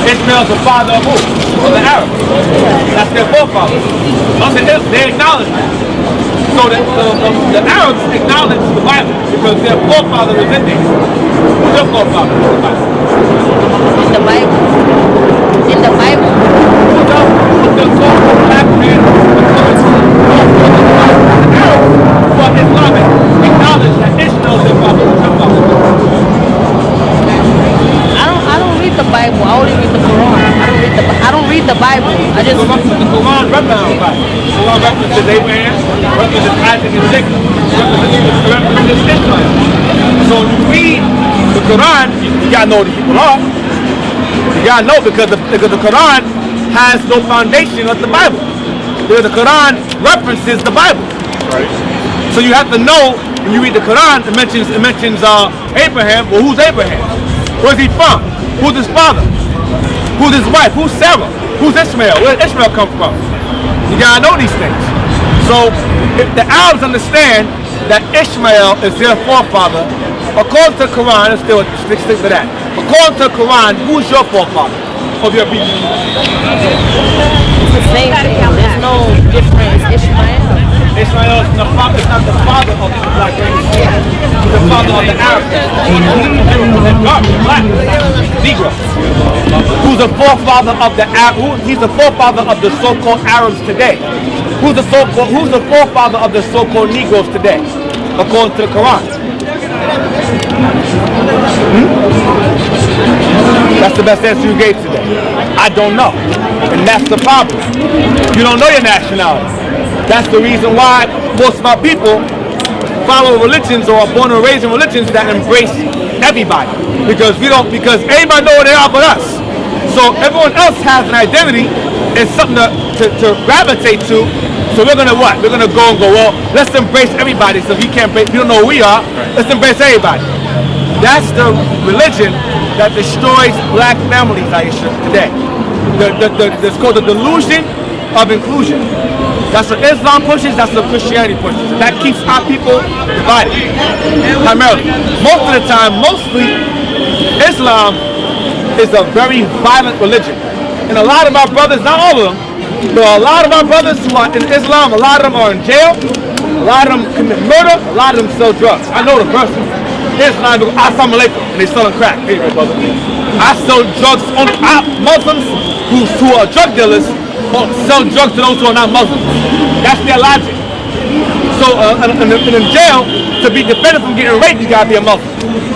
Ishmael's the father of who? Of the Arabs. That's their forefather. They acknowledge that. So the Arabs acknowledge the Bible because their forefather is in there. Who's their forefather in the Bible? In the Bible. In the Bible. Who's the so-called black man? The Arabs, who are Islamic, acknowledge that Ishmael is their father. Who's their father? I don't read the Bible. I only read the Quran. I don't read the Bible. I just The Quran references the Bible. The Quran references Abraham, references Isaac and Jacob, references Ishmael. So when you read the Quran, you gotta know who the people are. You gotta know because the Quran has no foundation of the Bible. Because the Quran references the Bible. Right. So you have to know when you read the Quran, it mentions Abraham. Well, who's Abraham? Where's he from? Who's his father? Who's his wife? Who's Sarah? Who's Ishmael? Where did Ishmael come from? You gotta know these things. So if the Arabs understand that Ishmael is their forefather, according to the Quran, let's still stick to that. According to the Quran, who's your forefather of your people? It's the same thing. There's no difference. Ishmael. Ishmael is not the father of the black race. He's the father of the Arabs. Black, Negro. Who's the forefather of the Arab? He's the forefather of the so-called Arabs today. Who's the forefather of the so-called Negroes today, according to the Quran? That's the best answer you gave today. I don't know, and that's the problem. You don't know your nationality. That's the reason why most of our people follow religions or are born and raised in religions that embrace everybody, because everybody know who they are but us. So everyone else has an identity and something to gravitate to. So we're gonna what? We're gonna go and go, well, let's embrace everybody. So if you can't embrace, you don't know who we are, let's embrace everybody. That's the religion that destroys black families, Aisha, today. It's called the delusion of inclusion. That's what Islam pushes, that's what Christianity pushes. That keeps our people divided, primarily. Most of the time, mostly, Islam is a very violent religion. And a lot of our brothers, not all of them, but a lot of our brothers who are in Islam, a lot of them are in jail, a lot of them commit murder, a lot of them sell drugs. I know the person. Islam, assalamu alaikum, and they selling crack. Here you go, brother. I sell drugs on Muslims who are drug dealers sell drugs to those who are not Muslims. That's their logic. So in jail, to be defended from getting raped, you gotta be a Muslim.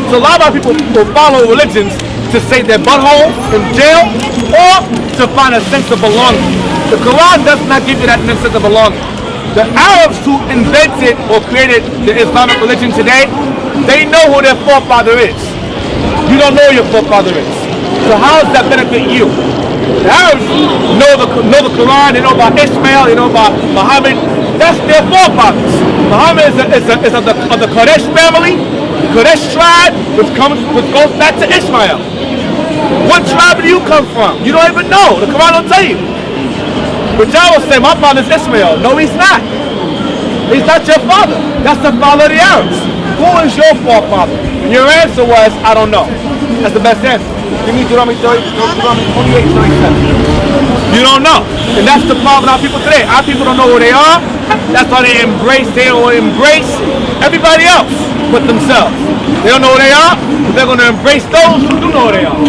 So a lot of our people will follow religions to save their butthole in jail or to find a sense of belonging. The Quran does not give you that sense of belonging. The Arabs who invented or created the Islamic religion today, they know who their forefather is. You don't know who your forefather is. So how does that benefit you? The Arabs know the Quran, they know about Ishmael, they know about Muhammad. That's their forefathers. Muhammad is of the Quraysh family, the Quraysh tribe, which goes back to Ishmael. What tribe do you come from? You don't even know. The Quran don't tell you. But y'all will say, my father's Ishmael. No, he's not. He's not your father. That's the father of the Arabs. Who is your forefather? And your answer was, I don't know. That's the best answer. Give me Deuteronomy 28, 37. You don't know. And that's the problem with our people today. Our people don't know who they are. That's why they don't embrace everybody else but themselves. They don't know who they are, but they're going to embrace those who do know who they are.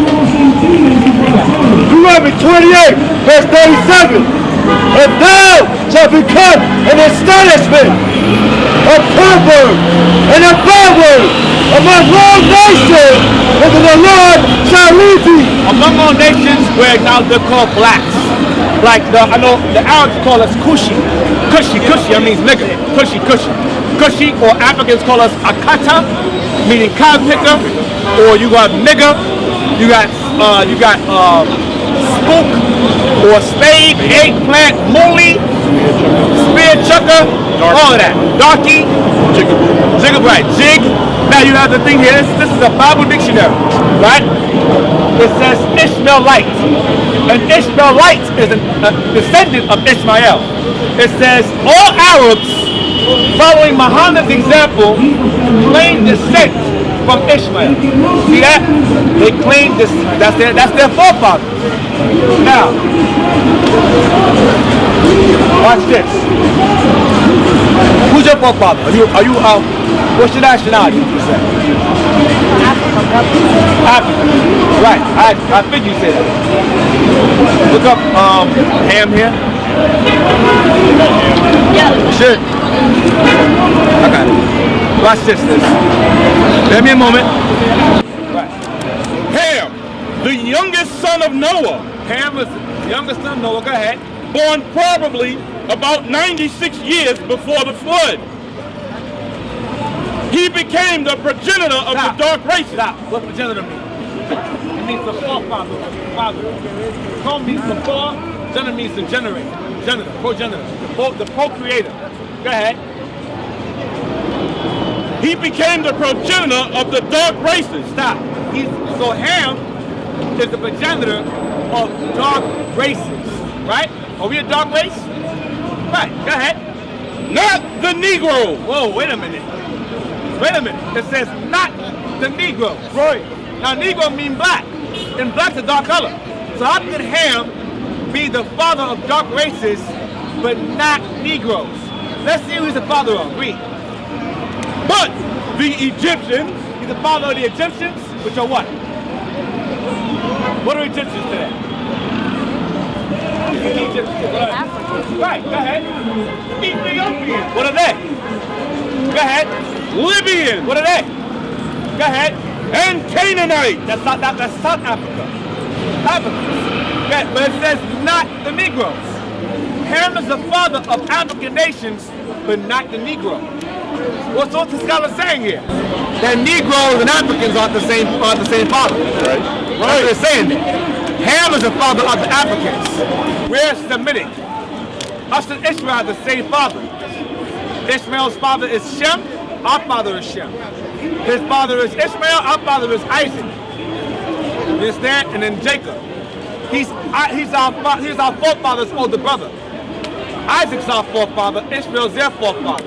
Deuteronomy 28, verse 37. And thou shalt become an astonishment, a proverb, and a byword among all nations, whither the Lord shall lead thee. Among all nations where now they're called blacks. Like I know the Arabs call us Kushi. Kushi, that means nigger. Kushi. Kushi, or Africans call us Akata, meaning cow picker, or you got nigger, you got spook, or spade, eggplant, moolie, spear chucker, all of that. Darky, jig. Now you have the thing here, this is a Bible dictionary, right? It says Ishmaelite. And Ishmaelite is a descendant of Ishmael. It says all Arabs, following Muhammad's example, claim descent from Ishmael. See that? They claim this. That's their forefather. Now, watch this. Who's your forefather? Are you what's your nationality? You say? African. Right. I figured you said that. Look up Ham here. Yeah. Shit. I got it. Watch this. Give me a moment. Right. Ham, the youngest son of Noah. Ham is the youngest son of Noah. Go ahead. Born probably about 96 years before the flood. He became the progenitor of the dark races. Stop. What progenitor means? It means the forefather. Father means before. Genitor means the generator. Progenitor. The procreator. Go ahead. He became the progenitor of the dark races. Stop. So Ham is the progenitor of dark races. Right? Are we a dark race? Right. Go ahead. not the Negro. Whoa, wait a minute. Wait a minute. It says not the Negro. Right. Now, Negro mean black, and black's a dark color. So how can Ham be the father of dark races, but not Negroes? Let's see who he's the father of. Read. But the Egyptians, He's the father of the Egyptians, which are what? What are Egyptians today? Right, go ahead. Ethiopians, What are they? Go ahead. Libyans, What are they? Go ahead. and Canaanites. That's South Africa. Africans. Okay, but it says not the Negroes. Ham is the father of African nations, but not the Negro. What's the scholar saying here? That Negroes and Africans aren't the same father. Right. That's what they're saying there. Ham is the father of the Africans. We're Semitic. Us and Israel are the same father. Ishmael's father is Shem. Our father is Shem. His father is Ishmael. Our father is Isaac. You understand? And then Jacob. He's our forefather's older brother. Isaac's our forefather. Ishmael's their forefather.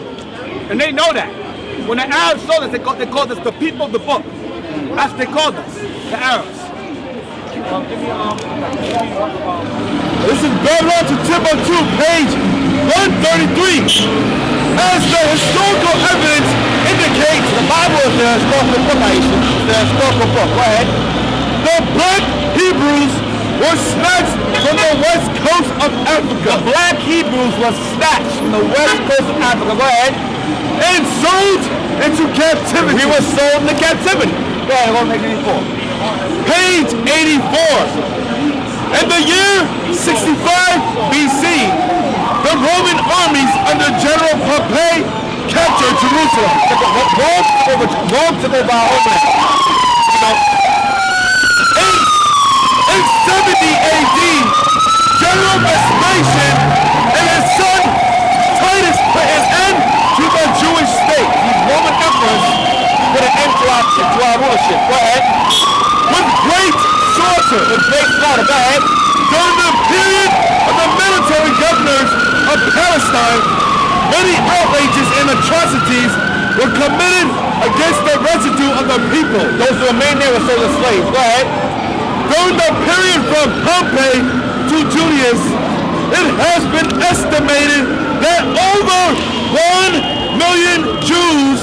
And they know that. When the Arabs saw this, they called us the people of the book. That's what they called us, the Arabs. This is Babylon to Timbuktu, page 133. As the historical evidence indicates, the Bible is the historical book, Aisha. The historical book. Go ahead. The black Hebrews were snatched from the west coast of Africa. The black Hebrews were snatched from the west coast of Africa. Go ahead. And sold into captivity. We were sold into captivity. Go ahead, go on page 84. Page 84. In the year 65 BC, the Roman armies under General Pompey captured Jerusalem. Rome took over our homeland. In 70 AD, General Vespasian and his son Titus put an end to the Jewish state. These Roman emperors put an end to our rulership. Go ahead. With great slaughter. Go ahead. During the period of the military governors of Palestine, many outrages and atrocities were committed against the residue of the people. Those who remained there were sold as slaves. Go ahead. During the period from Pompey to Julius, it has been estimated that over 1 million Jews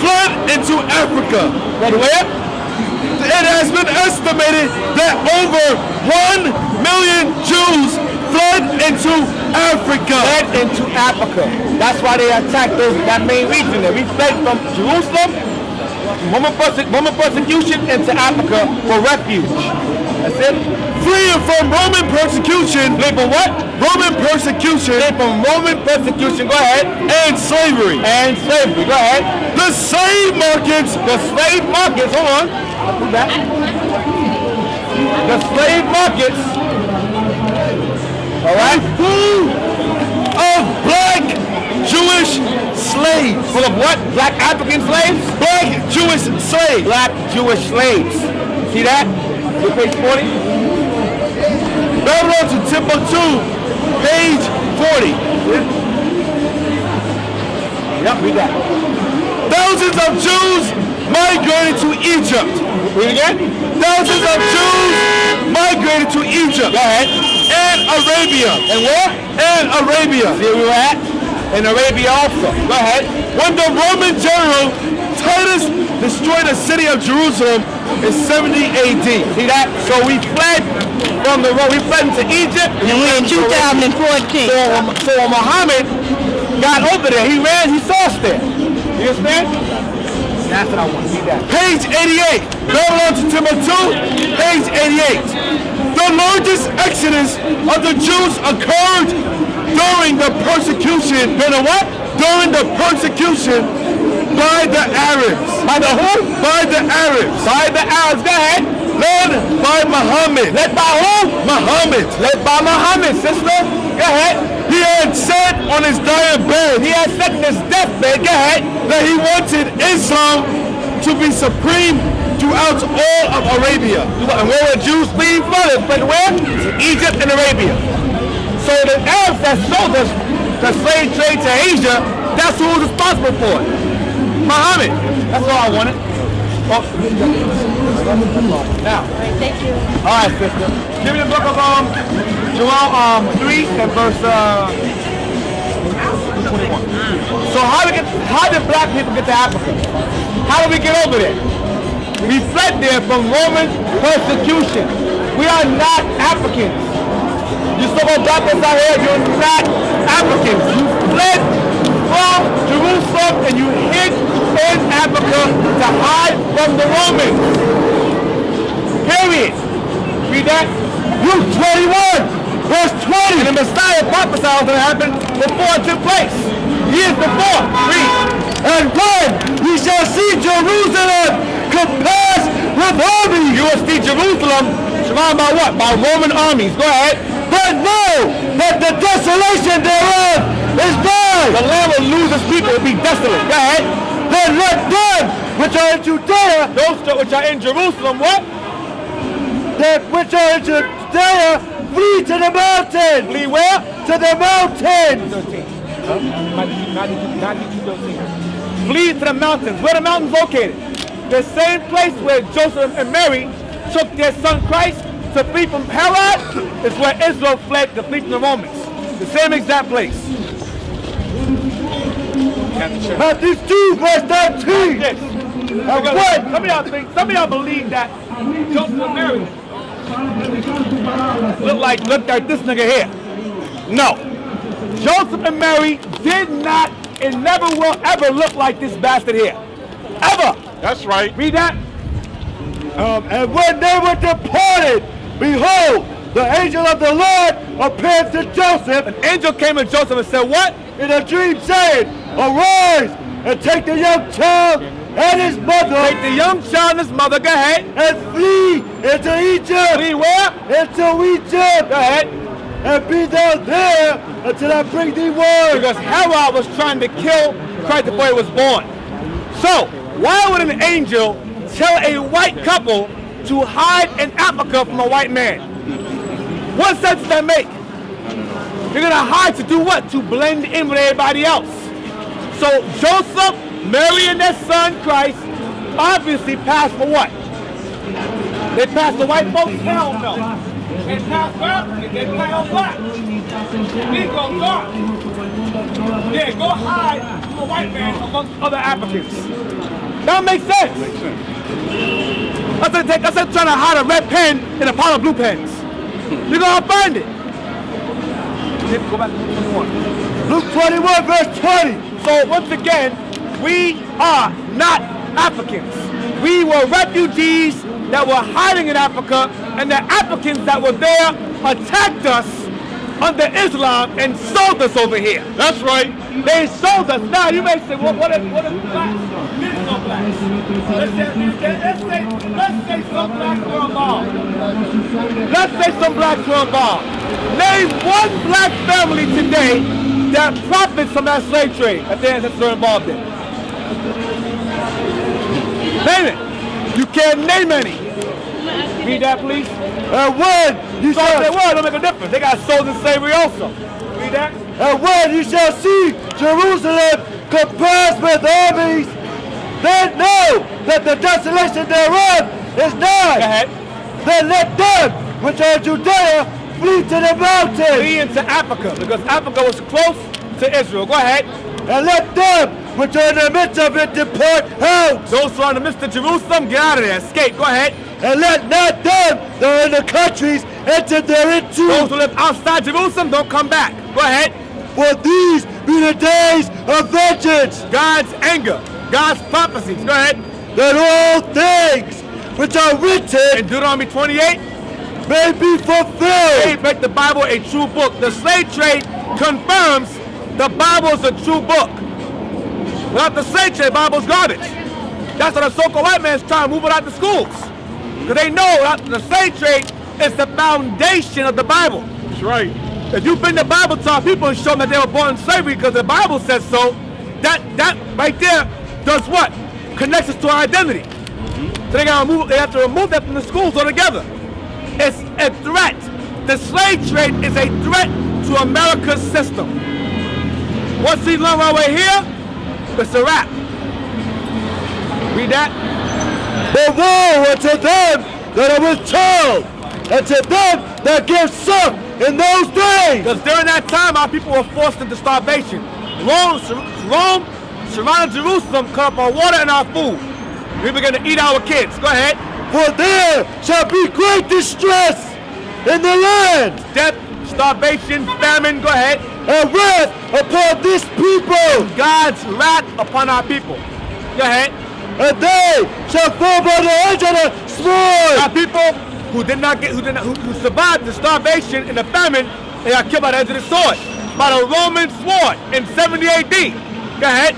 fled into Africa. But where? It has been estimated that over 1 million Jews fled into Africa. Fled into Africa. That's why they attacked that main region there. We fled from Jerusalem, Roman persecution, into Africa for refuge. That's it. Fleeing from Roman persecution. Flee from what? Roman persecution. Flee from Roman persecution. Go ahead. And slavery. And slavery. Go ahead. The slave markets. The slave markets. Hold on. I'll do that. The slave markets. All right. Full of black Jewish slaves. Full of what? Black African slaves? Black Jewish slaves. Black Jewish slaves. See that? Look page 40. Babylon to Timbuktu, page 40. Yep, read that. Thousands of Jews migrated to Egypt. Read again. Thousands of Jews migrated to Egypt. Go ahead. And Arabia. And where? And Arabia. See where we were at? In Arabia also. Go ahead. When the Roman general Titus destroyed the city of Jerusalem in 70 AD. See that? So we fled from the road. We fled into Egypt. And we're in 2014. So when Muhammad got over there, he ran, he saw us there. You understand? That's what I want. See that. Page 88. Babylon to Timbuktu, page 88. The largest exodus of the Jews occurred during the persecution. During the what? During the persecution by the Arabs. By the who? By the Arabs. By the Arabs. Go ahead. Led by Muhammad. Led by who? Muhammad. Led by Muhammad, sister. Go ahead. He had said on his dying bed. He had said in his deathbed. Go ahead. That he wanted Islam to be supreme throughout all of Arabia. And where were Jews fleeing from? But where? Egypt and Arabia. So the Arabs that sold us the slave trade to Asia, that's who was responsible for it. Muhammad. That's all I wanted. Oh. Now. Thank you. All right, sister. Give me the book of Joel 3 and verse 21. So how did black people get to Africa? How did we get over there? We fled there from Roman persecution. We are not Africans. You so-called black people out here, you're not Africans. You fled from Jerusalem and you hid in Africa to hide from the Romans. Period. Read that. Luke 21, verse 20. And the Messiah prophesied was going to happen before it took place. Years before. Read. And when ye shall see Jerusalem compassed with armies, You will see Jerusalem surrounded by what? By Roman armies. Go ahead. then know that the desolation thereof is nigh. The land will lose its people. It will be desolate. Go ahead. Then let them which are in Judea, Those which are in Jerusalem, what? that which are in Judea, flee to the mountains. Flee where? To the mountains. 13. 92:13. Flee to the mountains. Where the mountains located? The same place where Joseph and Mary took their son Christ to flee from Herod is where Israel fled to flee from the Romans. The same exact place. Matthew 2, verse 13. Yes. And what? Some of y'all believe that Joseph and Mary look like this nigga here. No. Joseph and Mary did not and never will ever look like this bastard here. Ever. That's right. Read that. And when they were departed, behold, the angel of the Lord appeared to Joseph An angel came to Joseph and said, what? in a dream, saying, Arise and take the young child and his mother Take the young child and his mother, go ahead. and flee into Egypt. Flee where? Into Egypt. Go ahead. And be thou there until I bring thee word. Because Herod was trying to kill Christ before he was born. So, why would an angel tell a white couple to hide in Africa from a white man? What sense does that make? You're going to hide to do what? To blend in with everybody else. So Joseph, Mary, and their son Christ obviously passed for what? They passed the white folks? Hell no. They passed for Africans. They play on black. Negro, dark. Yeah, go hide from a white man amongst other Africans. That makes sense. That's like trying to hide a red pen in a pile of blue pens. You're going to find it. Go back to Luke 21. Luke 21, verse 20. So once again, we are not Africans. We were refugees that were hiding in Africa, and the Africans that were there attacked us under Islam and sold us over here. That's right. They sold us. Now you may say, well, what is blacks? There's no blacks. Let's say some blacks were involved. Let's say some blacks were involved. Name one black family today that profits from that slave trade that their ancestors are involved in. Name it. You can't name any. Read that, please. And when you So shall they were, don't make a difference. They got sold in slavery also. Read that. And when you shall see Jerusalem compassed with armies, then know that the desolation thereof is Go nigh. ahead. Then let them which are in Judea flee to the mountains. Flee into Africa because Africa was close to Israel. Go ahead. And let them which are in the midst of it depart out. Those who are in the midst of Jerusalem, get out of there. Escape. Go ahead. And let not them that are in the countries enter thereinto. Those who live outside Jerusalem, don't come back. Go ahead. For these be the days of vengeance, God's anger. God's prophecies. Go ahead. that all things which are written In Deuteronomy 28, may be fulfilled. they make the Bible a true book. The slave trade confirms the Bible is a true book. Without the slave trade, the Bible's garbage. That's what the so-called white man's trying to move it out the schools. Because they know that the slave trade is the foundation of the Bible. That's right. If you bring the Bible to our people and show them that they were born in slavery because the Bible says so, that right there does what? Connects us to our identity. So they have to remove that from the schools altogether. It's a threat. The slave trade is a threat to America's system. Once we learn our way here, it's a wrap. Read that. But woe unto them that are with child, and to them that give suck in those days. Because during that time, our people were forced into starvation. Rome surrounded Jerusalem, cut up our water and our food. We began to eat our kids. Go ahead. For there shall be great distress in the land, Death, starvation, famine. Go ahead. and wrath upon this people, God's wrath upon our people. Go ahead. and they shall fall by the edge of the sword. Our people who survived the starvation and the famine, they got killed by the edge of the sword, by the Roman sword in 70 AD. Go ahead.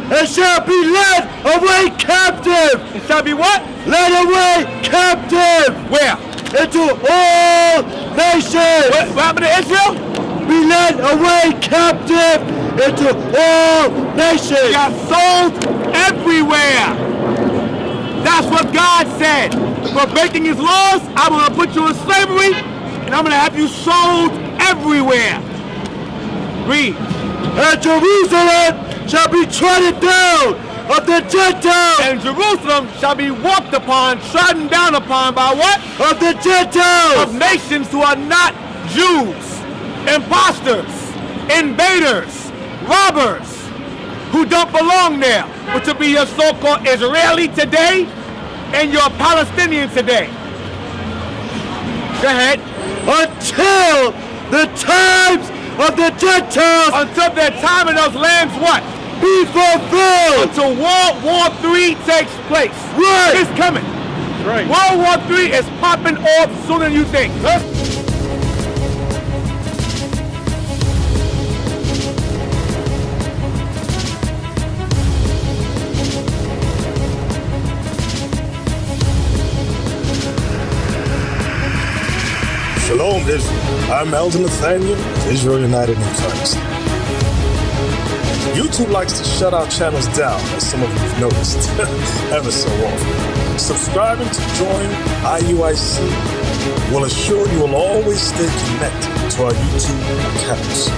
And shall be led away captive. It shall be what? Led away captive Where? into all nations. What happened to Israel? Be led away captive into all nations. They got sold everywhere. That's what God said. For breaking his laws, I'm going to put you in slavery, and I'm going to have you sold everywhere. Read. And Jerusalem shall be trodden down of the Gentiles. And Jerusalem shall be walked upon, trodden down upon by what? Of the Gentiles. Of nations who are not Jews, imposters, invaders, robbers, who don't belong there, which will be your so-called Israeli today and your Palestinian today. Go ahead. Until the times of the Gentiles Until their time in those lands what? be fulfilled. Until World War III takes place. Right. It's coming. Right. World War III is popping off sooner than you think. Huh? Shalom, Israel. I'm Elder Nathaniel of Israel United in Christ. YouTube likes to shut our channels down, as some of you have noticed, ever so often. Subscribing to join IUIC will assure you will always stay connected to our YouTube accounts.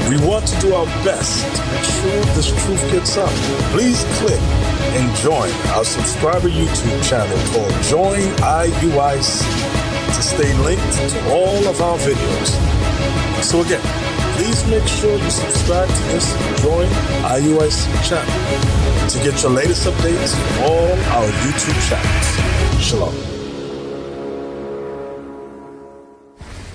We want to do our best to make sure this truth gets out. Please click and join our subscriber YouTube channel called Join IUIC to stay linked to all of our videos. So again, please make sure you subscribe to this Join IUIC channel to get your latest updates from all our YouTube channels. Shalom.